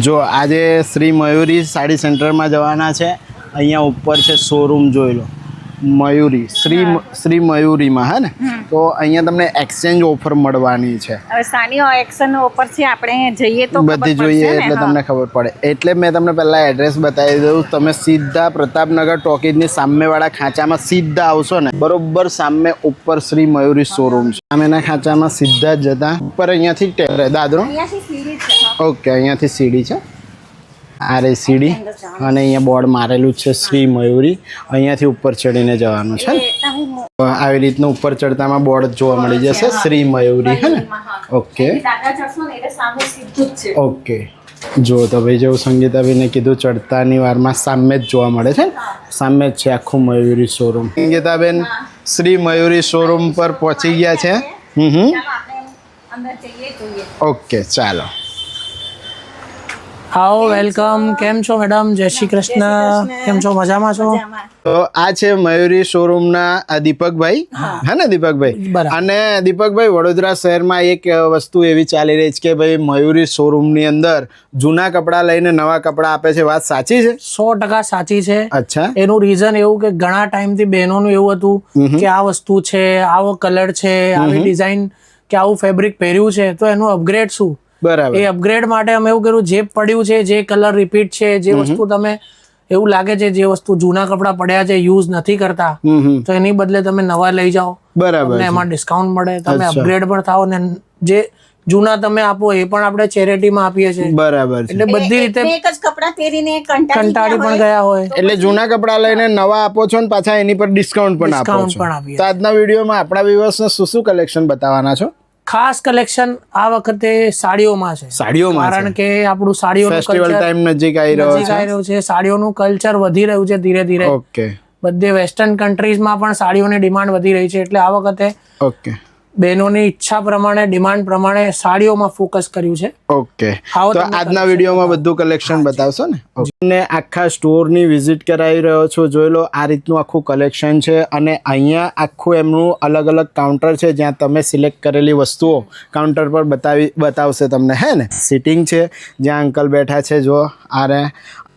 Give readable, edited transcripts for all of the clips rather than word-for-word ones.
જો આજે શ્રી મયુરી સાડી સેન્ટરમાં જવાના છે. અહીંયા ઉપર છે શોરૂમ, જોઈ લો. મયુરી શ્રી મયુરીમાં, હે ને? તો અહીંયા તમને એક્સચેન્જ ઓફર મળવાની છે. હવે સાની એક્શન ઓફર છે, આપણે જઈએ તો બધી જોઈએ એટલે તમને ખબર પડે. એટલે મેં તમને પહેલા એડ્રેસ બતાવી દઉં. તમે સીધા પ્રતાપનગર ટોકીજની સામેવાળા ખાંચામાં સીધા આવશો ને, બરોબર સામે ઉપર શ્રી મયુરી શોરૂમ છે. સામેના ખાંચામાં સીધા જ જતા ઉપર અહીંયાથી દાદરો, ઓકે, અહીંયાથી સીડી છે. આ રે સીડી, અને અહીંયા બોર્ડ મારેલું છે શ્રી મયુરી. અહીંયાથી ઉપર ચડીને જવાનું છે. આવી રીતનું ઉપર ચડતામાં બોર્ડ જોવા મળી જશે શ્રી મયુરી, હે ને? Okay okay. જો તો ભાઈ, જેવું સંગીતાબેને કીધું, ચડતાની વારમાં સામે જ જોવા મળે છે. સામે જ છે આખું મયુરી શોરૂમ. સંગીતાબેન શ્રી મયુરી શોરૂમ પર પહોંચી ગયા છે. ઓકે, ચાલો. આવો, વેલકમ. કેમ છો મેડમ? જય શ્રી કૃષ્ણ. કેમ છો? મજામાં છો? તો આ છે મયુરી શોરૂમના દીપકભાઈ, હે ને? દીપકભાઈ. અને દીપકભાઈ, વડોદરા શહેરમાં એક વસ્તુ એવી ચાલી રહી છે કે ભાઈ મયુરી શોરૂમની અંદર જૂના કપડા લઈને નવા કપડા આપે છે. વાત સાચી છે? 100% સાચી છે. અચ્છા. એનું રીઝન એવું કે ઘણા ટાઈમથી બહેનોનું એવું હતું કે આ વસ્તુ છે, આવો કલર છે, આવી ડિઝાઇન કે આવું ફેબ્રિક પહેર્યું છે, તો એનું અપગ્રેડ શું? બરાબર. એ અપગ્રેડ માટે અમે એવું કર્યું, જે પડ્યું છે, જે કલર રિપીટ છે, જે વસ્તુ તમે એવું લાગે છે, જે વસ્તુ જૂના કપડા પડ્યા છે, યુઝ નથી કરતા, તો એની બદલે તમે નવા લઈ જાઓ. બરાબર. તમને એમાં ડિસ્કાઉન્ટ મળે, તમે અપગ્રેડ પણ થાઓ, ને જે જૂના તમે આપો એ પણ આપણે ચેરિટીમાં આપીએ છીએ. બરાબર. એટલે બધી રીતે એક જ કપડા પહેરીને કંટાળી પણ ગયા હોય, એટલે જૂના કપડા લઈને નવા આપો છો ને પાછા એની પર ડિસ્કાઉન્ટ પણ આપો છો. તો આજના વિડીયોમાં આપણા વ્યુઅર્સને શું કલેક્શન બતાવવાના છો? ખાસ કલેક્શન આ વખતે સાડીઓમાં છે. સાડીઓમાં, કારણ કે આપણું સાડીઓનું ફેસ્ટિવલ ટાઈમ નજીક આવી રહ્યો છે. સાડીઓનું કલ્ચર વધી રહ્યું છે ધીરે ધીરે. ઓકે. બધે વેસ્ટર્ન કન્ટ્રીઝમાં પણ સાડીઓની ડિમાન્ડ વધી રહી છે, એટલે આ વખતે ઓકે બહેનોની ઈચ્છા પ્રમાણે, ડિમાન્ડ પ્રમાણે સાડીઓમાં ફોકસ કર્યું છે. ઓકે. તો આજના વિડીયોમાં બધું કલેક્શન બતાવશો ને? ને આખા સ્ટોરની વિઝિટ કરાવી રહ્યો છો, જોઈ લો. આ રીતનું આખું કલેક્શન છે, અને અહીંયા આખું એમનું અલગ અલગ કાઉન્ટર છે, જ્યાં તમે સિલેક્ટ કરેલી વસ્તુઓ કાઉન્ટર પર બતાવશે તમને, હે ને? સિટિંગ છે, જ્યાં અંકલ બેઠા છે, જો આ રે.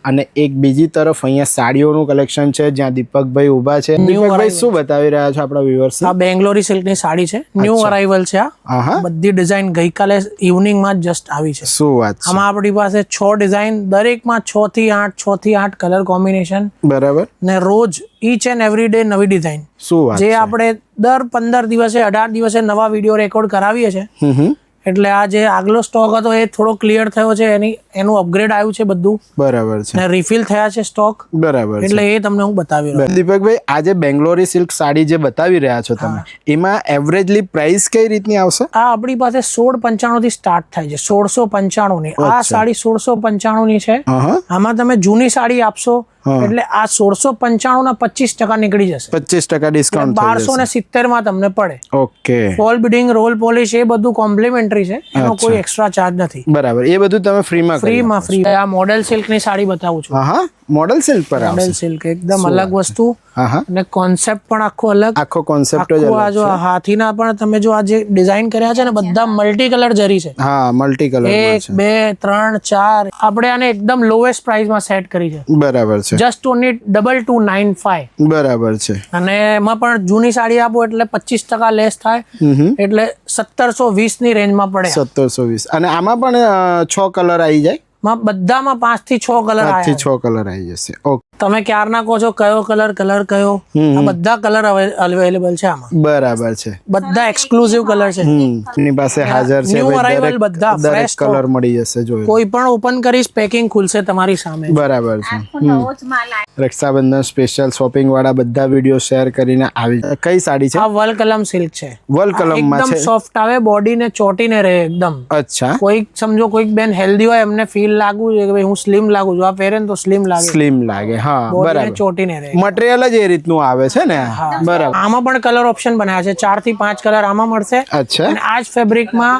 અને એક બીજી તરફ અહીંયા સાડીઓનું કલેક્શન છે, જ્યાં દીપકભાઈ ઊભા છે. દીપકભાઈ, શું બતાવી રહ્યા છો આપણા વ્યુઅર્સ? આ બેંગ્લોરી સિલ્કની સાડી છે, ન્યૂ અરાઇવલ છે. આ બધી ડિઝાઇન ગઈકાલે ઇવનિંગમાં જસ્ટ આવી છે. શું વાત છે? આમાં આપણી પાસે 6 ડિઝાઇન, દરેકમાં 6 થી 8 કલર કોમ્બિનેશન. બરાબર. ને રોજ ઈચ એન્ડ એવરી ડે નવી ડિઝાઇન. શું વાત? જે આપણે દર 15 દિવસે 18 દિવસે નવા વિડીયો રેકોર્ડ કરાવીએ છીએ. એટલે આ જે આગલો સ્ટોક હતો એ થોડો ક્લિયર થયો છે, એનું અપગ્રેડ આવ્યું છે બધું. બરાબર છે. ને રિફિલ થયા છે સ્ટોક. બરાબર. એટલે એ તમને હું બતાવી રહ્યો. દીપકભાઈ, આજે બેંગ્લોરી સિલ્ક સાડી જે બતાવી રહ્યા છો તમે, એમાં એવરેજલી પ્રાઇસ કઈ રીતની આવશે? આ આપણી પાસે 1695 થી સ્ટાર્ટ થાય છે. 1695 ની આ સાડી 1695 ની છે. આમાં તમે જૂની સાડી આપશો એટલે આ 1695 ના 25% નીકળી જશે. 25% ડિસ્કાઉન્ટ. 1270 માં તમને પડે. ઓકે. ફોલ બીડિંગ, રોલ પોલિશ એ બધું કોમ્પ્લિમેન્ટરી છે, એનો કોઈ એક્સ્ટ્રા ચાર્જ નથી. બરાબર. એ બધું તમે ફ્રીમાં આ મોડેલ સિલ્ક ની સાડી બતાવું છું. હા, મોડેલ સિલ્ક પર મોડેલ સિલ્ક એકદમ અલગ વસ્તુ, અને કોન્સેપ્ટ પણ આખો અલગ. આખો કોન્સેપ્ટ જ આ જો હાથીના પણ તમે જો આ જે ડિઝાઇન કર્યા છે ને, બધા મલ્ટી કલર જરી છે. હા, મલ્ટી કલર. 1 2 3 4 આપણે આને એકદમ લોએસ્ટ પ્રાઇસમાં સેટ કરી છે. બરાબર છે. Just only 2295. બરાબર છે. અને એમાં પણ જૂની સાડી આપો એટલે 25% લેસ થાય, એટલે 1720 ની રેન્જમાં પડે. 1720. અને આમાં પણ 6 કલર આવી જાય? બધામાં 5 થી 6 કલર આવે. 5 થી 6 કલર આવી જશે. ઓકે. તમે ક્યારના કહો છો કયો કલર કયો? આ બધા કલર અવેલેબલ છે આમાં. બરાબર છે. બધા એક્સક્લુઝિવ કલર છે. એની પાસે હાજર છે. ન્યૂ અરાઇવલ બધા ફ્રેશ કલર મળી જશે. જોઈ કોઈ પણ ઓપન કરીશ પેકિંગ ખુલશે તમારી સામે. બરાબર છે. રક્ષાબંધન સ્પેશિયલ શોપિંગ વાળા બધા વિડીયો શેર કરીને આવી. કઈ સાડી છે? આ વલ કલમ સિલ્ક છે. વલ કલમ માં છે. એકદમ સોફ્ટ આવે, બોડી ને ચોટીને રહે એકદમ. અચ્છા. કોઈક સમજો કોઈક બેન હેલ્ધી હોય, એમને ફીલ લાગુ છે કે ભાઈ હું સ્લિમ લાગુ છું, આ પહેરે તો સ્લિમ લાગે. સ્લિમ લાગે. હા, બરાબર. ચોટીને રહે. મટીરિયલ જ એ રીતનું આવે છે ને. બરાબર. આમાં પણ કલર ઓપ્શન બનાવ્યા છે. 4 થી 5 કલર આમાં મળશે. અચ્છા. અને આ જ ફેબ્રિકમાં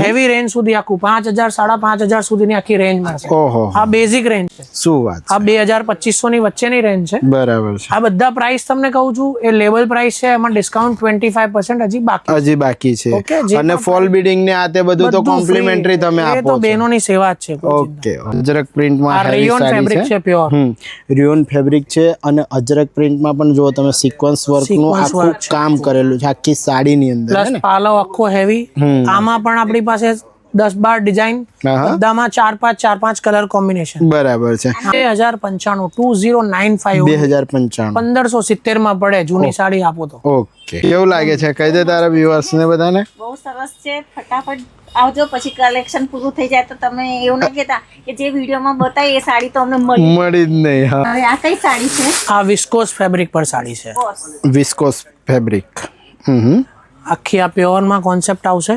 હેવી રેન્જ સુધી આખું 5000 5500 સુધીની આખી રેન્જ મળશે. ઓહો. આ બેઝિક રેન્જ છે. શું વાત? આ 2000 2500 ની વચ્ચે વચ્ચેની રેન્જ છે. બરાબર છે. આ બધા પ્રાઇસ તમને કહું છું એ લેવલ પ્રાઇસ છે, એમાં ડિસ્કાઉન્ટ 25% હજી બાકી છે. Okay, જે અને ફોલ બીડિંગ ને આ તે બધું તો કોમ્પ્લિમેન્ટરી તમે એ આપો તો છો. બેનોની સેવા જ છે. ઓકે. અજરક પ્રિન્ટમાં આ હેવી રેયોન સાડી ફેબ્રિક છે પ્યોર. રિયોન ફેબ્રિક છે અને અજરક પ્રિન્ટમાં પણ જો તમે સિક્વન્સ વર્કનું Sequence આખું work છે. કામ કરેલું છે આખી સાડીની અંદર પ્લસ પાલવ આખો હેવી. આમાં પણ આપણી પાસે 10-12 ડિઝાઇન, બધામાં 4-5 કલર કોમ્બિનેશન. બરાબર છે. 2095 2095 2095 1570 માં પડે જૂની સાડી આપો તો. ઓકે. કેવું લાગે છે કહી દે તારા વ્યુઅર્સ ને બધાને. બહુ સરસ છે. ફટાફટ આવજો, પછી કલેક્શન પૂરું થઈ જાય તો તમે એવું ના કહેતા કે જે વિડીયોમાં બતાવી એ સાડી તો અમને મળી જ નહીં. હા. હવે આ કઈ સાડી છે? આ વિસ્કોસ ફેબ્રિક પર સાડી છે. બોસ. Viscous fabric. આખી આ પ્યોર માં કોન્સેપ્ટ આવશે.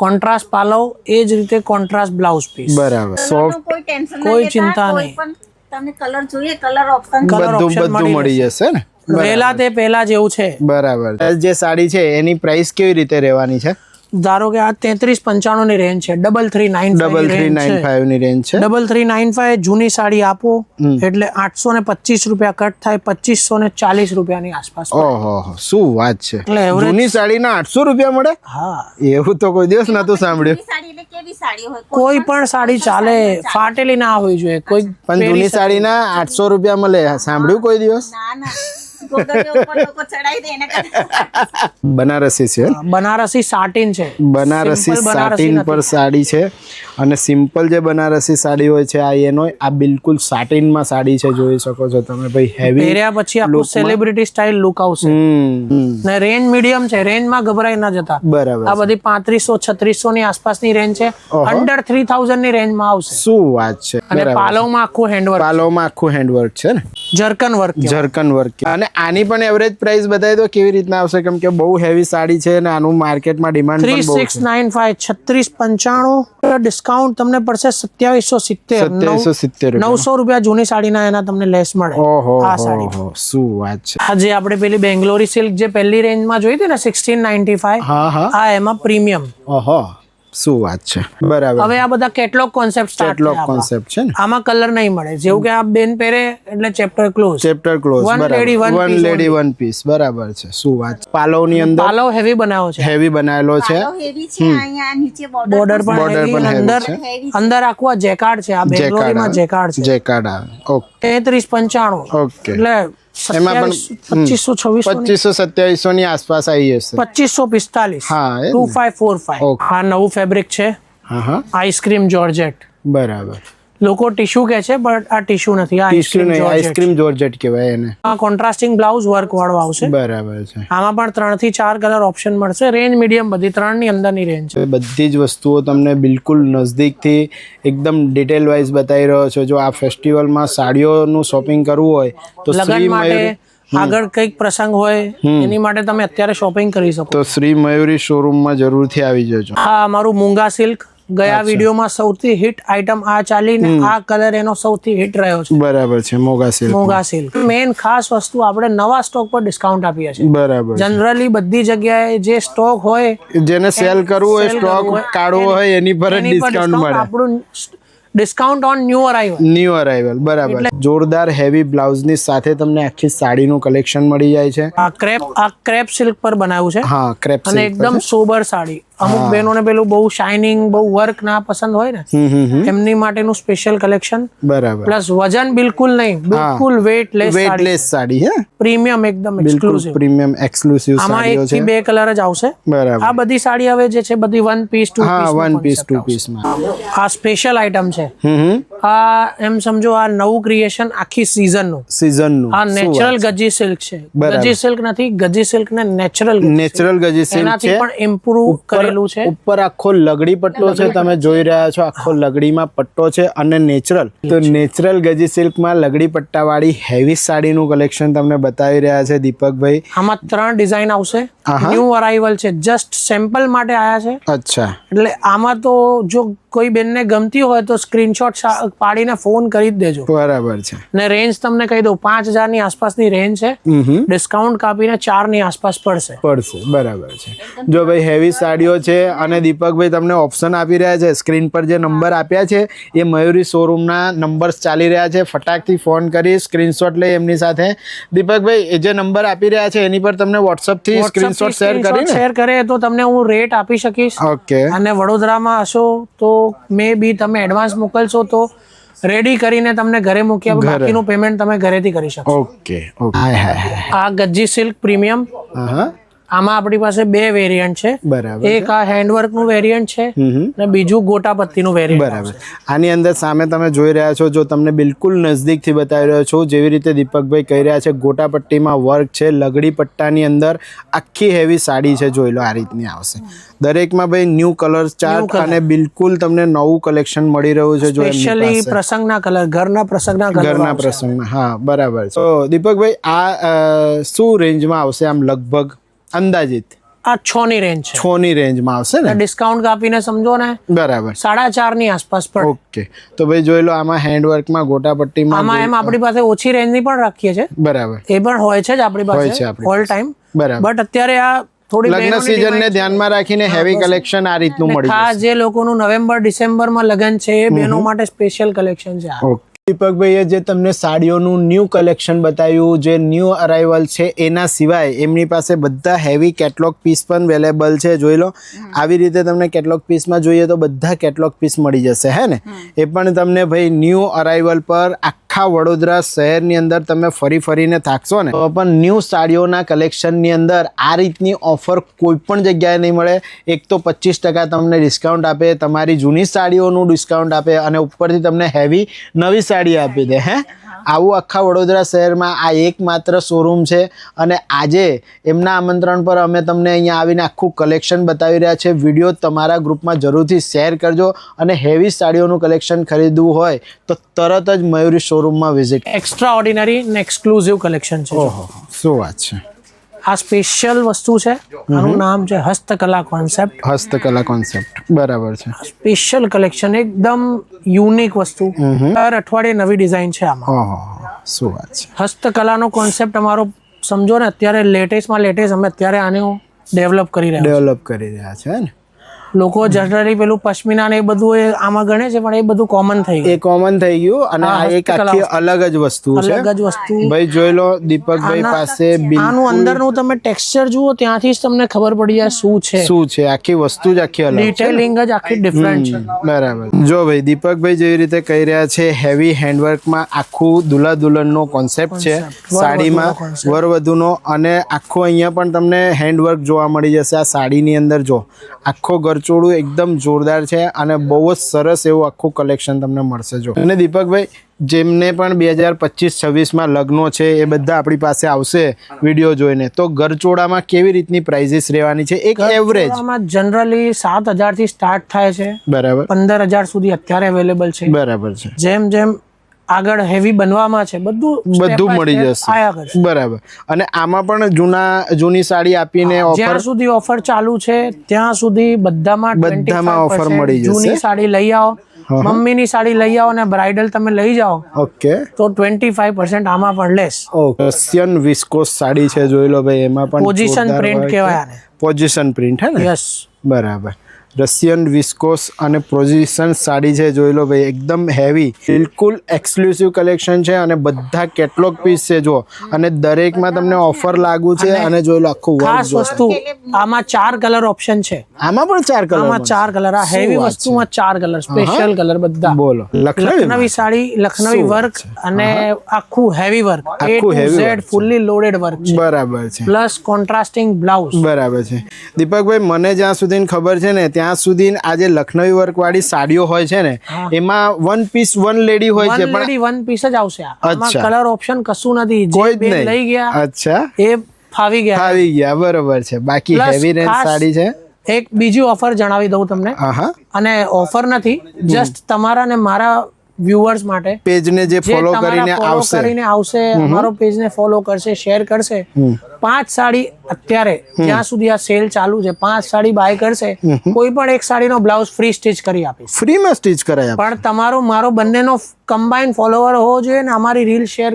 કોન્ટ્રાસ્ટ પાલવ, એ જ રીતે કોન્ટ્રાસ્ટ બ્લાઉઝ પીસ. બરાબર. કલરનું કોઈ ટેન્શન ના કોઈ લેતા, ચિંતા કોઈ નહીં. પણ તમને કલર જોઈએ, કલર ઓપ્શન Colour બધું option બધું મળી જશે ને. વેલા તે પહેલા જેવું છે. બરાબર. જે સાડી છે એની પ્રાઇસ કેવી રીતે રહેવાની છે? ધારો કે આ 3395 ની રેન્જ છે, 3395 ની રેન્જ છે. 3395 જૂની સાડી આપો એટલે 825 રૂપિયા કટ થાય, 2540 રૂપિયાની આસપાસ. ઓહો, શું વાત છે. એટલે average- જૂની સાડીના 800 રૂપિયા મળે? હા, એવું તો કોઈ દિવસ નતું સાંભળ્યું. સાડી એટલે કેવી સાડી હોય? કોઈ પણ સાડી ચાલે, ફાટેલી ના હોવી જોઈએ. કોઈ પણ જૂની સાડીના 800 રૂપિયા મળે, સાંભળ્યું કોઈ દિવસ? ના ના, ગોગળિયા ઉપર લોકો ચડાઈ દે એના કરતા. બનારસી છે. બનારસી સાટિન છે. બનારસી Simple બનારસી સાટિન નથી. પર સાડી છે અને સિમ્પલ જે બનારસી સાડી હોય છે આ એનો આ બિલકુલ સાટિનમાં સાડી છે, જોઈ શકો છો તમે ભાઈ. હેવી પહેર્યા પછી આખું સેલિબ્રિટી સ્ટાઇલ લુક આવશે. ને રેન્જ મીડિયમ છે, રેન્જમાં ગભરાઈ ના જતા. બરાબર. આ બધી 3500-3600 ની આસપાસની રેન્જ છે. અંડર 3000 ની રેન્જમાં આવશે. શું વાત છે. અને પાલવમાં આખું હેન્ડવર્ક, પાલોમાં આખું હેન્ડવર્ક છે ને, જર્કન વર્ક. જર્કન વર્ક. અને આની પણ એવરેજ પ્રાઇસ બતાવી દો કેવી રીતના આવશે, કેમ કે બહુ હેવી સાડી છે અને આનું માર્કેટમાં ડિમાન્ડ પણ બહુ છે. 3695 3695 ડિસ્કાઉન્ટ તમને પડશે 2770. 2770 રૂપિયા. 900 રૂપિયા જૂની સાડીના એના તમને લેસ મળે. ઓહો, આ સાડી શું વાત છે. આ જે આપણે પેલી બેંગ્લોરી સિલ્ક જે પહેલી રેન્જમાં જોઈ હતી ને 1695, હા હા. આ એમાં પ્રીમિયમ. ઓહો, શું વાત છે. બરાબર. હવે આ બધા catalogue concept start catalogue concept છે ને. આમાં કલર નહીં મળે, જેવું કે આ બેન પહેરે એટલે chapter close. Chapter close. One બરાબર. lady, one one piece lady one piece. બરાબર છે. શું વાત. પાલવની અંદર પાલવ હેવી બનાવ્યો છે. હેવી બનાવેલો છે. હેવી છે. અહીંયા નીચે બોર્ડર બોર્ડર પણ Border heavy, પણ heavy અંદર છે. અંદર આખું આ જેકાર્ડ છે. આ બેંગ્લોરીમાં જેકાર્ડ છે. જેકાર્ડ આવે. Okay 3395 okay. એટલે એમાં પણ 2500 2500-2700 ની આસપાસ આવી જશે. 2545. હા, એ જ ને. 2545. Okay. આ નવું ફેબ્રિક છે, હા હા. Ice cream georgette. બરાબર. લોકો ટીશ્યુ કહે છે બટ આ ટીશ્યુ નથી, આ ટીશ્યુ નહીં, આઈસ્ક્રીમ આઈસ્ક્રીમ જોર્જેટ કહેવાય એને. આ કોન્ટ્રાસ્ટિંગ બ્લાઉઝ વર્ક વાળો આવશે. બરાબર છે. આમાં પણ 3 થી 4 કલર ઓપ્શન મળશે. રેન્જ મીડિયમ, બધી 3 ની અંદરની રેન્જ છે. બધી જ વસ્તુઓ તમને બિલકુલ નજદીકથી એકદમ ડિટેલ વાઇઝ બતાવી રહ્યો છો. જો આ ફેસ્ટિવલમાં સાડીઓનું શોપિંગ કરવું હોય તો લગ્ન શ્રી માટે મયુરી આગળ કંઈક પ્રસંગ હોય એની માટે તમે અત્યારે શોપિંગ કરી શકો. તો શ્રી મયુરી શોરૂમમાં જરૂરથી આવી જજો. આ અમારું મૂંગા સિલ્ક ગયા વિડીયોમાં સૌથી હિટ આઇટમ આ ચાલી ને આ કલર એનો સૌથી હિટ રહ્યો છે. બરાબર છે. મોગા સિલ્ક. મોગા સિલ્ક મેઇન ખાસ વસ્તુ આપણે નવા સ્ટોક પર ડિસ્કાઉન્ટ આપીએ છીએ. બરાબર. જનરલી બધી જગ્યાએ જે સ્ટોક હોય, જેને સેલ કરવું હોય, સ્ટોક કાઢવો હોય એની પર જ એની પર ડિસ્કાઉન્ટ મળે. આપણું discount on new arrival. New arrival. બરાબર. જોરદાર હેવી બ્લાઉઝની સાથે તમને આખી સાડીનું કલેક્શન મળી જાય છે. આ ક્રેપ સિલ્ક પર બનાવ્યું છે હા, ક્રેપ અને સિલ્ક. એકદમ સોબર સાડી. અમુક બહેનોને પેલું બહુ શાઇનિંગ, બહુ વર્ક ના પસંદ હોય ને, એમની માટેનું સ્પેશિયલ કલેક્શન. બરાબર. પ્લસ વજન બિલકુલ નહીં, બિલકુલ વેટલેસ સાડી, વેટલેસ સાડી. હે, પ્રીમિયમ, એકદમ બિલકુલ એક્સક્લુઝિવ. પ્રીમિયમ એક્સક્લુસિવ આમાં સાડીઓ 1 થી છે. 2 કલર જ આવશે. બરાબર. આ બધી સાડી હવે જે છે બધી 1 પીસ 2 હા, પીસ. One piece 2 પીસમાં. આ સ્પેશિયલ આઇટમ છે. આ એમ સમજો આ નવું ક્રિએશન આખી સીઝનનું. સીઝનનું. આ નેચરલ ગજી સિલ્ક છે. ગજી સિલ્ક નથી, ગજી સિલ્ક ને નેચરલ નેચરલ ગજી સિલ્ક એનાથી છે. પણ ઇમ્પ્રુવ કરેલું છે. ઉપર આખો લગડી પટ્ટો છે, તમે જોઈ રહ્યા છો. આખો લગડીમાં પટ્ટો છે અને નેચરલ. તો નેચરલ ગજી સિલ્કમાં લગડી પટ્ટા વાળી હેવી સાડીનું કલેક્શન તમને બતાવી રહ્યા છે દીપકભાઈ. આમાં 3 ડિઝાઇન આવશે. ન્યુ અરાઇવલ છે, જસ્ટ સેમ્પલ માટે આયા છે. અચ્છા. એટલે આમાં તો જો કોઈ બેનને ગમતી હોય તો સ્ક્રીનશોટ પાડીને ફોન કરી જ દેજો. બરાબર છે. ને રેન્જ તમને કહી દઉં 5,000 ની આસપાસની રેન્જ છે. ડિસ્કાઉન્ટ કાપીને 4 ની આસપાસ પડશે. બરાબર છે. જો ભાઈ હેવી સાડીઓ છે અને દીપકભાઈ તમને ઓપ્શન આપી રહ્યા છે. સ્ક્રીન પર જે નંબર આપ્યા છે એ મયુરી શોરૂમના નંબર્સ ચાલી રહ્યા છે. ફટાકથી ફોન કરી સ્ક્રીનશોટ લઈ એમની સાથે. દીપકભાઈ એ જે નંબર આપી રહ્યા છે એની પર તમને વોટ્સઅપથી સ્ક્રીનશોટ શેર કરે તો તમને હું રેટ આપી શકીશ. ઓકે. અને વડોદરામાં હશો તો મે બી તમે એડવાન્સ મોકલશો તો રેડી કરીને તમને ઘરે મૂકી આપો. બાકીનું પેમેન્ટ તમે ઘરેથી કરી શકો. ઓકે. આ ગજ્જી સિલ્ક પ્રીમિયમ, આમાં આપણી પાસે 2 વેરિયન્ટ છે. બરાબર. એક આ હેન્ડવર્ક નું વેરિયન્ટ છે અને બીજું ગોટાપત્તી નું વેરિયન્ટ. બરાબર. આની અંદર સામે તમે જોઈ રહ્યા છો, જો તમને બિલકુલ નજદીકથી બતાવી રહ્યો છું, જેવી રીતે દીપકભાઈ કહી રહ્યા છે, ગોટાપટ્ટીમાં વર્ક છે. લગડી પટ્ટાની અંદર આખી હેવી સાડી છે. જોઈ લો, આ રીતની આવશે. દરેકમાં ભાઈ ન્યૂ કલર ચાર્ટ અને બિલકુલ તમને નવું કલેક્શન મળી રહ્યું છે. જો સ્પેશિયલી પ્રસંગના કલર, ઘરના પ્રસંગના. હા, બરાબર. તો દીપકભાઈ આ શું રેન્જમાં આવશે આમ લગભગ અંદાજિત? આ 6 ની રેન્જ છે. 6 ની રેન્જમાં આવશે ને? ડિસ્કાઉન્ટ કાપીને સમજો ને. બરાબર. 4.5 ની આસપાસ પડે. ઓકે. તો ભાઈ જોઈ લો, આમાં હેન્ડવર્કમાં ગોટાપટ્ટીમાં આમાં એમ આપણી પાસે ઓછી રેન્જ ની પણ રાખીએ છે. બરાબર. એ પણ હોય છે જ આપણી પાસે ઓલ ટાઈમ. બરાબર. બટ અત્યારે આ થોડી લગ્ન સીઝન ને ધ્યાનમાં રાખીને હેવી કલેક્શન આ રીતનું મળી જશે. ખાસ જે લોકોનું નવેમ્બર ડિસેમ્બર માં લગ્ન છે એ બહેનો માટે સ્પેશિયલ કલેક્શન છે. દીપકભાઈએ જે તમને સાડીઓનું ન્યૂ કલેક્શન બતાવ્યું, જે ન્યૂ અરાઇવલ છે, એના સિવાય એમની પાસે બધા હેવી કેટલોગ પીસ પણ અવેલેબલ છે. જોઈ લો, આવી રીતે તમને કેટલોગ પીસમાં જોઈએ તો બધા કેટલોગ પીસ મળી જશે, હે ને? એ પણ તમને ભાઈ ન્યૂ અરાઇવલ પર આખા વડોદરા શહેરની અંદર તમે ફરીને થાકશો ને તો પણ ન્યૂ સાડીઓના કલેક્શનની અંદર આ રીતની ઓફર કોઈ પણ જગ્યાએ નહીં મળે. એક તો 25% તમને ડિસ્કાઉન્ટ આપે, તમારી જૂની સાડીઓનું ડિસ્કાઉન્ટ આપે અને ઉપરથી તમને હેવી નવી સાડી આપી દે. હે, આવું આખા વડોદરા શહેરમાં આ એકમાત્ર શોરૂમ છે. અને આજે એમના આમંત્રણ પર અમે તમને અહીંયા આવીને આખું કલેક્શન બતાવી રહ્યા છે. વિડીયો તમારા ગ્રુપમાં જરૂરથી શેર કરજો અને હેવી સાડીઓનું કલેક્શન ખરીદવું હોય તો તરત જ મયુરી શોરૂમમાં વિઝિટ. એક્સ્ટ્રા ઓર્ડિનરી ને એક્સક્લુઝિવ કલેક્શન છે. ઓહો, શું વાત છે. આ સ્પેશિયલ વસ્તુ છે. આનું નામ છે હસ્તકલા કોન્સેપ્ટ. હસ્તકલા કોન્સેપ્ટ, બરાબર છે. સ્પેશિયલ કલેક્શન, એકદમ યુનિક વસ્તુ. દર અઠવાડિયે નવી ડિઝાઇન છે આમાં. ઓહો, શું વાત છે. હસ્તકલાનો કોન્સેપ્ટ અમારો સમજો ને, અત્યારે લેટેસ્ટમાં લેટેસ્ટ અમે અત્યારે આને ડેવલપ કરી રહ્યા છે ને. લોકો જનરલી પેલું પશ્મિના ને એ બધું એ આમાં ગણે છે, પણ એ બધું કોમન થઈ ગયું. એ કોમન થઈ ગયું અને આ એક આખી અલગ જ વસ્તુ છે. ભાઈ જોઈ લો, દીપકભાઈ પાસે આનું અંદરનું તમે ટેક્સચર જુઓ, ત્યાંથી જ તમને ખબર પડી જાય શું છે. આખી વસ્તુ જ આખી અલગ છે. ડિટેલિંગ જ આખી ડિફરન્ટ છે. બરાબર. જો ભાઈ દીપકભાઈ જેવી રીતે કહી રહ્યા છે, હેવી હેન્ડવર્કમાં આખું દુલ્હા દુલ્હનનો કોન્સેપ્ટ છે સાડીમાં, વરવધુનો. અને આખું અહીંયા પણ તમને હેન્ડવર્ક જોવા મળી જશે. આ સાડીની અંદર જો આખો ગરચોડું એકદમ જોરદાર છે અને બહુ જ સરસ એવું આખું કલેક્શન તમને મળશે. જો, અને દીપકભાઈ જેમને પણ 2025-26માં લગ્નો છે એ બધા આપણી પાસે આવશે વિડીયો જોઈને, તો ગરચોડામાં કેવી રીતની પ્રાઇઝિસ રહેવાની છે? એક એવરેજ જનરલી 7,000 થી સ્ટાર્ટ થાય છે. બરાબર. 15,000 સુધી અત્યારે અવેલેબલ છે. બરાબર છે. જેમ જેમ આગળ હેવી બનવામાં છે બધું મળી જશે. બરાબર. અને આમાં પણ જૂની સાડી આપીને જ્યાં સુધી ઓફર ચાલુ છે ત્યાં સુધી બધામાં ઓફર મળી જશે. જૂની સાડી લઈ આવો, મમ્મીની સાડી લઈ આવો અને બ્રાઇડલ તમે લઈ જાઓ, ઓકે, તો 25% આમાં પણ લેસ. રશિયન વિસ્કોસ સાડી છે. જોઈ લો ભાઈ, એમાં પણ પોઝિશન પ્રિન્ટ કહેવાય આને. પોઝિશન પ્રિન્ટ, હે ને? યસ, બરાબર. રશિયન વિસ્કોસ અને પ્રોઝિશન સાડી છે. જોઈ લો ભાઈ, એકદમ હેવી, બિલકુલ એક્સક્લુસિવ કલેક્શન છે અને બધા કેટલોગ પીસ છે. જો, અને દરેકમાં તમને ઓફર લાગુ છે. અને જોઈ લો આખું ખાસ વસ્તુ, આમાં 4 કલર ઓપ્શન છે. આમાં પણ 4 કલર? આમાં 4 કલર. આ હેવી વસ્તુમાં 4 કલર, સ્પેશિયલ કલર બધા. બોલો. લખનવી સાડી, લખનવી વર્ક અને આખું heavy work, A to Z fully loaded work છે. બરાબર છે. Plus contrasting blouse. બરાબર છે. દીપકભાઈ, મને જ્યાં સુધી ખબર છે ને ત્યાં સુધી આ જે લખનવી વર્ક વાળી સાડીઓ હોય છે ને, એમાં વન પીસ વન લેડી હોય છે, પણ વન પીસ જ આવશે. આમાં કલર ઓપ્શન કશું નથી. જે બે લઈ ગયા, અચ્છા, એ ફાવી ગયા. બરાબર છે. બાકી હેવી રેન્જ સાડી છે. એક બીજી ઓફર જણાવી દઉં તમને. અને ઓફર નથી, જસ્ટ તમારા ને મારા વ્યુઅર્સ માટે પેજને જે ફોલો કરીને આવશે અમારો પેજને ફોલો કરશે, શેર કરશે, 5 સાડી અત્યારે જ્યાં સુધી આ સેલ ચાલુ છે 5 સાડી બાય કરશે, કોઈ પણ એક સાડીનો બ્લાઉઝ ફ્રી સ્ટિચ કરી આપીશ. ફ્રીમાં સ્ટિચ કરાય પણ તમારો મારો બંનેનો કમ્બાઈન ફોલોવર હોવો જોઈએ ને અમારી રીલ શેર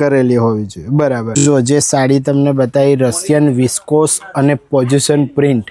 કરેલી હોવી જોઈએ. બરાબર. જો જે સાડી તમને બતાવી રશિયન વિસ્કોસ અને પોઝિશન પ્રિન્ટ,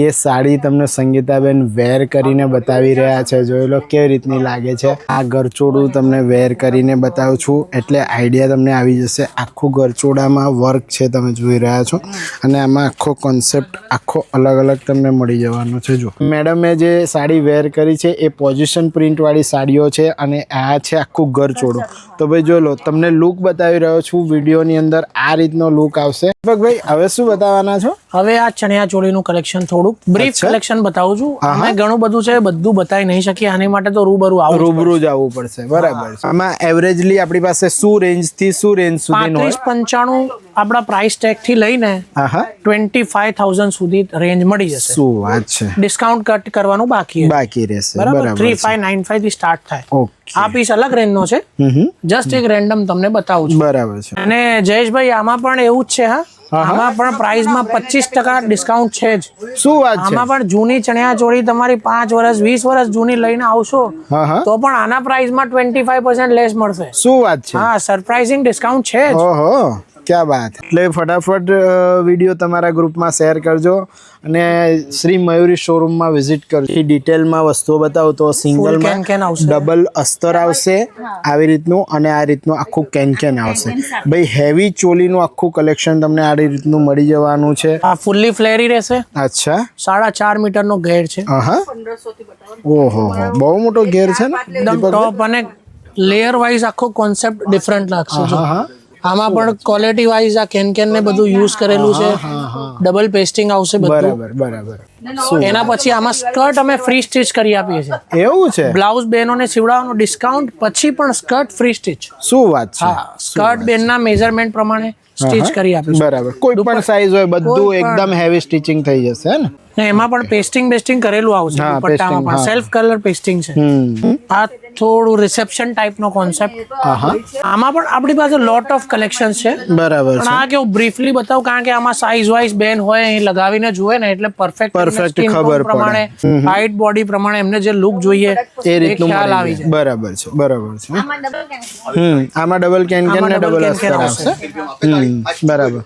એ સાડી તમને સંગીતાબેન વેર કરીને બતાવી રહ્યા છે. જોઈ લો કેવી રીતની લાગે છે. આ ગરચોડું તમને વેર કરીને બતાવું છું એટલે આઈડિયા તમને આવી જશે. આખું ગરચોડામાં વર્ક છે તમે જોઈ રહ્યા છો અને આમાં આખો કોન્સેપ્ટ આખો અલગ અલગ તમને મળી જવાનો છે. જો મેડમે જે સાડી વેર કરી છે એ પોઝિશન પ્રિન્ટ વાળી સાડીઓ છે અને આ છે આખું ગરચોડું. તો ભાઈ જો લો તમને લુક બતાવી રહ્યો છું વિડીયોની અંદર. આ રીતનો લુક આવશે. ભાઈ હવે શું બતાવવાના છો? હવે આ ચણિયા ચોળીનું કલેક્શન થોડુંક બ્રીફ કલેક્શન બતાવું છું. અમે ઘણું બધું છે, બધું બતાવી નહીં શકીએ. આની માટે તો રૂબરૂ જ આવવું પડશે. બરાબર. આમાં એવરેજલી આપણી પાસે શું રેન્જ થી શું રેન્જ સુધી 35-95 આપણા પ્રાઇસ ટેગ થી લઈને 25,000 સુધી રેન્જ મળી જશે. શું વાત છે. ડિસ્કાઉન્ટ કટ કરવાનું બાકી રહેશે. બરાબર. 3595 થી સ્ટાર્ટ થાય. આ પીસ અલગ રેન્જ નો છે. જસ્ટ એક રેન્ડમ તમને બતાવું છું. બરાબર છે. અને જયેશભાઈ આમાં પણ એવું જ છે. આમાં પણ પ્રાઇસમાં 25% ડિસ્કાઉન્ટ છે જ. શું વાત છે. આમાં પણ જૂની ચણિયા ચોળી તમારી 5 વર્ષ 20 વર્ષ જૂની લઈને આવશો તો પણ આના પ્રાઇસમાં 25% લેસ મળશે. શું વાત છે. હા, સરપ્રાઇઝિંગ ડિસ્કાઉન્ટ છે જ. ઓહો, ક્યા બાત. એટલે ફટાફટ વિડીયો તમારા ગ્રુપમાં શેર કરજો અને શ્રી મયુરી શોરૂમમાં વિઝિટ કરજો. એ ડિટેલમાં વસ્તુઓ બતાવો તો સિંગલમાં ડબલ અસ્તર આવશે આવી રીતનું અને આ રીતનું આખું કેન આવશે. ભાઈ હેવી ચોલીનું આખું કલેક્શન તમને આ રીતનું મળી જવાનું છે. આ ફૂલ્લી ફ્લેરી રહેશે. અચ્છા. 4.5 મીટરનો ઘેર છે. ઓહો, બહુ મોટો ઘેર છે ને. એકદમ ટોપ અને લેયર વાઇઝ આખો કોન્સેપ્ટ ડિફરન્ટ લાગશે. આમાં પણ ક્વોલિટી વાઇઝ આ કેન ને બધું યુઝ કરેલું છે. ડબલ પેસ્ટિંગ આવશે બધું. બરાબર. એના પછી આમાં સ્કર્ટ અમે ફ્રી સ્ટિચ કરી આપીએ છીએ. એવું છે. બ્લાઉઝ બેનોને સીવડાવવાનો ડિસ્કાઉન્ટ પછી પણ સ્કર્ટ ફ્રી સ્ટિચ. શું વાત છે. હા, સ્કર્ટ બેનના મેઝરમેન્ટ પ્રમાણે સ્ટિચ કરી આપીશું. બરાબર. કોઈ પણ સાઈઝ હોય બધું એકદમ હેવી સ્ટિચિંગ થઈ જશે ને. એમાં પણ પેસ્ટિંગ કરેલું આવશે. દુપટ્ટામાં પણ સેલ્ફ કલર પેસ્ટિંગ છે. આ થોડું રિસેપ્શન ટાઈપ નો કોન્સેપ્ટ. આમાં પણ આપણી પાસે લોટ ઓફ કલેક્શન છે. બરાબર. પણ આ કેવું બ્રીફલી બતાવું કારણ કે આમાં સાઈઝ વાઇઝ બેન હોય અહીં લગાવીને જુએ ને એટલે પરફેક્ટ ખબર પ્રમાણે હાઈટ બોડી પ્રમાણે એમને જે લુક જોઈએ એ રીતનું ખ્યાલ આવી જાય. બરાબર છે. આમાં ડબલ કેન ને ડબલ અસ્તર આવશે. બરાબર.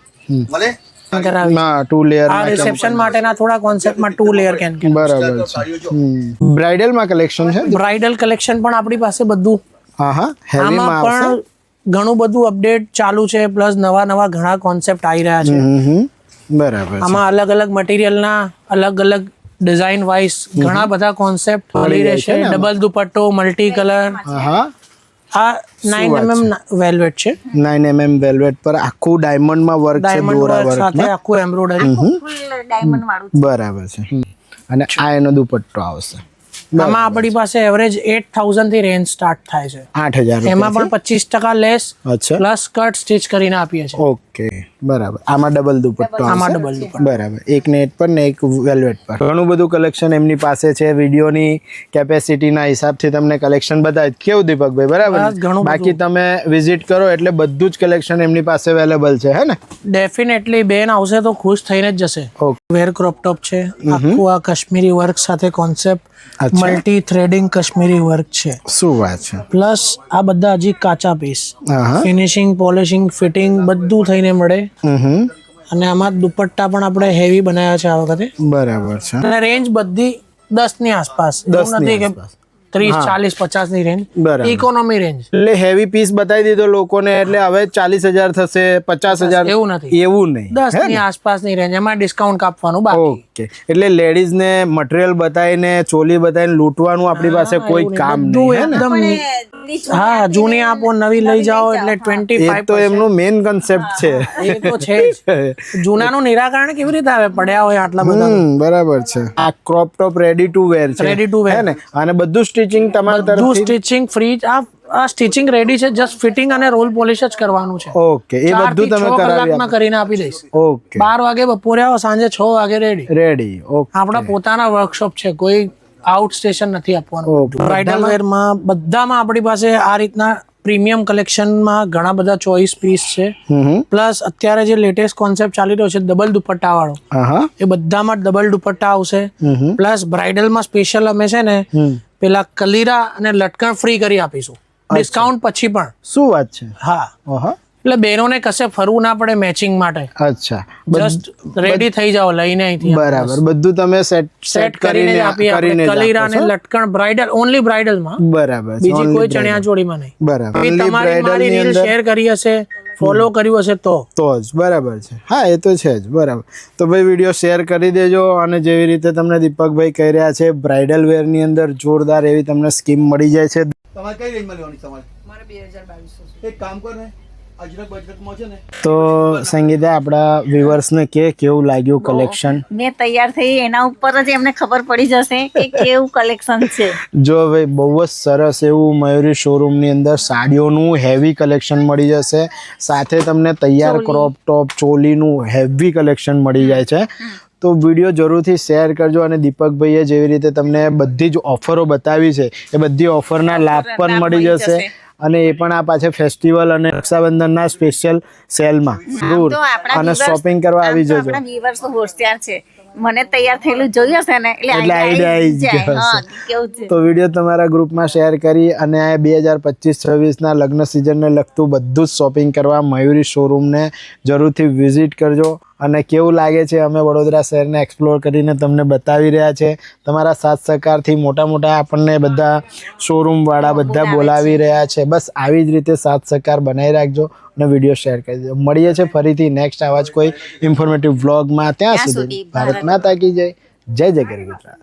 રિસેપ્શન માટેના થોડા કોન્સેપ્ટમાં 2 લેયર કેન. બરાબર છે. બ્રાઇડલમાં કલેક્શન છે. બ્રાઇડલ કલેક્શન પણ આપણી પાસે બધું. આમાં પણ ઘણું બધું અપડેટ ચાલુ છે પ્લસ નવા ઘણા કોન્સેપ્ટ આવી રહ્યા છે. બરાબર. આમાં અલગ મટીરિયલના અલગ ડિઝાઇન વાઇઝ ઘણા બધા કોન્સેપ્ટ મળી રહેશે. ડબલ દુપટ્ટો, મલ્ટી કલર. આ 9mm વેલ્વેટ છે. 9mm વેલ્વેટ પર આખું ડાયમંડમાં વર્ક છે. દોરા વર્ક સાથે આખું એમ્બ્રોઇડરી ડાયમંડ વાળું. બરાબર છે. અને આ એનો દુપટ્ટો આવશે. આમાં આપણી પાસે એવરેજ 8,000 થી રેન્જ સ્ટાર્ટ થાય છે. 8,000. એમાં પણ 25% લેસ પ્લસ સ્કર્ટ સ્ટિચ કરીને આપીએ છીએ. ઓકે. બરાબર. આમાં ડબલ દુપટ્ટો. બરાબર. એક નેટ પર ને એક વેલ્વેટ પર. ઘણું બધું કલેક્શન એમની પાસે છે. વિડીયોની કેપેસિટીના હિસાબથી તમને કલેક્શન બતાવે. કેવું દીપકભાઈ? બરાબર. બાકી તમે વિઝિટ કરો એટલે બધું જ કલેક્શન એમની પાસે અવેલેબલ છે. હે ને? ડેફિનેટલી બેન આવશે તો ખુશ થઈને જ જશે. વેર ક્રોપ ટોપ છે. આખું આ કાશ્મીરી વર્ક સાથે concept. Multi threading Kashmiri work છે. શું વાત છે. પ્લસ આ બધા હજી કાચા પીસ. ફિનિશિંગ, પોલિશિંગ, ફિટિંગ બધું થઈને મળે. અને આમાં દુપટ્ટા પણ આપણે હેવી બનાવ્યા છે આ વખતે. બરાબર છે. અને રેન્જ બધી 10 ની આસપાસ. 10 નથી કે 30, 40, 50 ની રેન્જ. Economy range. એટલે હેવી પીસ બતાવી દીધો લોકોને એટલે હવે 40,000 થશે, 50,000. એવું નહીં. 10 ની આસપાસની રેન્જ. એમાં ડિસ્કાઉન્ટ કાપવાનું બાકી. ઓકે. એટલે લેડીઝ ને મટીરિયલ બતાવીને ચોલી બતાવીને લૂંટવાનું આપણી પાસે કોઈ કામ નહીં. હા, જૂની આપો નવી લઈ જાઓ એટલે 25. તો એમનું મેઇન કન્સેપ્ટ છે. એ તો છે જ. જૂનાનું નિરાકરણ કેવી રીતે આવે? પડ્યા હોય આટલા બધા. બરાબર છે. આ ક્રોપ ટોપ રેડી ટુ વેર છે. રેડી ટુ વેર ને. અને બધું સ્ટિચિંગ તમારા તરફથી. Stitching free. આ સ્ટિચિંગ રેડી છે. જસ્ટ ફિટિંગ અને રોલ પોલિશ જ કરવાનું છે. ઓકે. એ બધું તમે કલાકમાં કરીને આપી દઈશ. ઓકે. 12 વાગે બપોરે આવો, સાંજે 6 વાગે રેડી. ઓકે. આપણા પોતાના વર્કશોપ છે. કોઈ આઉટ સ્ટેશન નથી આપવાનું Okay. બ્રાઇડલ વેરમાં બધામાં આપણી પાસે આ રીતના પ્રીમિયમ કલેક્શનમાં ઘણા બધા ચોઈસ પીસ છે પ્લસ અત્યારે જે લેટેસ્ટ કોન્સેપ્ટ ચાલી રહ્યો છે ડબલ દુપટ્ટા વાળો હા એ બધામાં ડબલ દુપટ્ટા આવશે પ્લસ બ્રાઇડલમાં સ્પેશિયલ અમે છે ને પેલા કલીરા અને લટકણ ફ્રી કરી આપીશું ડિસ્કાઉન્ટ પછી પણ. શું વાત છે? હા, ઓહો, એટલે બહેનોને કશે ફરવું ના પડે મેચિંગ માટે, અચ્છા, જસ્ટ રેડી થઈ જાઓ લઈને અહીંથી. બરાબર, બધું તમે સેટ કરીને જ આપીએ આપણે. કલીરા અને લટકણ બ્રાઇડલ, ઓનલી બ્રાઇડલમાં, બરાબર, બીજી કોઈ ચણિયા ચોળીમાં નહીં. બરાબર, એ તમારી મારી રીલ શેર કરી હશે, ફોલો કર્યું હશે તો જ બરાબર છે. હા, એ તો છે જ. બરાબર, તો ભાઈ વિડીયો શેર કરી દેજો. અને જેવી રીતે તમને દીપકભાઈ કહી રહ્યા છે, બ્રાઇડલ વેરની અંદર જોરદાર એવી તમને સ્કીમ મળી જાય છે. તમારે કઈ રેન્જમાં લેવાની? તમારે 2200. એક કામ કર ને, અજરક બજરકમાં છે ને. તો સંગીતા, આપણા વ્યુઅર્સને કેવું લાગ્યું કલેક્શન? મેં તૈયાર થઈ એના ઉપર જ એમને ખબર પડી જશે કે કેવું કલેક્શન છે. જો ભાઈ, બહુ જ સરસ એવું મયુરી શોરૂમની અંદર સાડીઓનું હેવી કલેક્શન મળી જશે, સાથે તમને તૈયાર ક્રોપ ટોપ, ચોલીનું હેવી કલેક્શન મળી જાય છે. તો વિડીયો જરૂરથી શેર કરજો. અને દીપકભાઈએ જેવી રીતે તમને બધી જ ઓફરો બતાવી છે, એ બધી ઓફરના લાભ પણ મળી જશે. અને એ પણ આ પાછળ ફેસ્ટિવલ અને રક્ષાબંધનના સ્પેશિયલ સેલમાં જરૂર અને શોપિંગ કરવા આવી જજો. આપણા વ્યુઅર્સ તો હોશિયાર છે, મને તૈયાર થયેલું જોયું હશે ને એટલે આઈડિયા આવી જાય. કેવું છે તો વિડીયો તમારા ગ્રુપમાં શેર કરી અને 2025-26ના લગ્ન સિઝનને લગતું બધું જ શોપિંગ કરવા મયુરી શોરૂમને જરૂરથી વિઝિટ કરજો. અને કેવું લાગે છે, અમે વડોદરા શહેરને એક્સપ્લોર કરીને તમને બતાવી રહ્યા છે. તમારા સાથ સહકારથી મોટા આપણને બધા શોરૂમવાળા બધા બોલાવી રહ્યા છે. બસ આવી જ રીતે સાથ સહકાર બનાવી રાખજો અને વિડીયો શેર કરી દેજો. મળીએ છીએ ફરીથી નેક્સ્ટ આવા જ કોઈ ઇન્ફોર્મેટિવ વ્લોગમાં. ત્યાં સુધી ભારત માતા કી જય. જય જય ગરવી ગુજરાત.